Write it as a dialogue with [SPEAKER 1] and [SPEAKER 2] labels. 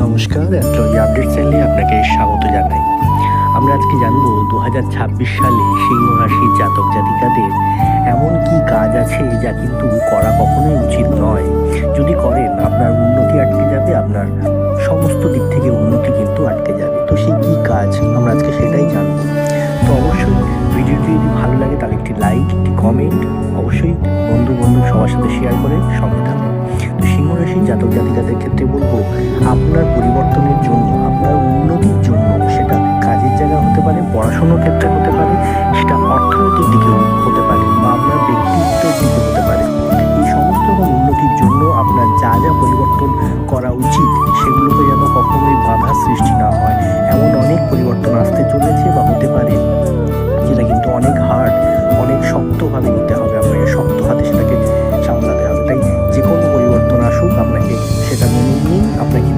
[SPEAKER 1] নমস্কার, astrology update চ্যানেলে আপনাকে স্বাগত জানাই। আমরা আজকে জানবো 2026 সালে সিংহ রাশির জাতক জাতিকাদের এমন কি কাজ আছে যা কিন্তু করা কখনোই উচিত নয়। যদি করেন আপনার উন্নতি আটকে যাবে, আপনার সমস্ত দিক থেকে উন্নতি কিন্তু আটকে যাবে। তো সেই কি কাজ আমরা আজকে সেটাই জানবো। তো অবশ্যই ভিডিওটি যদি ভালো লাগে তাহলে একটি লাইক, একটি কমেন্ট, অবশ্যই বন্ধু সবার সাথে শেয়ার করে সঙ্গে থাকুন। তো সিংহ রাশির জাতক জাতিকাদের ক্ষেত্রে বলবো, আপনার পরিবর্তনের জন্য, আপনার উন্নতির জন্য, সেটা কাজের জায়গা হতে পারে, পড়াশোনার ক্ষেত্রে হতে পারে, সেটা অর্থনৈতিক দিকেও হতে পারে, বা আপনার ব্যক্তিত্বের দিকে হতে পারে। এই সমস্ত রকম উন্নতির জন্য আপনার যা যা পরিবর্তন করা উচিত সেগুলোকে যেন কখনোই বাধা সৃষ্টি না হয়,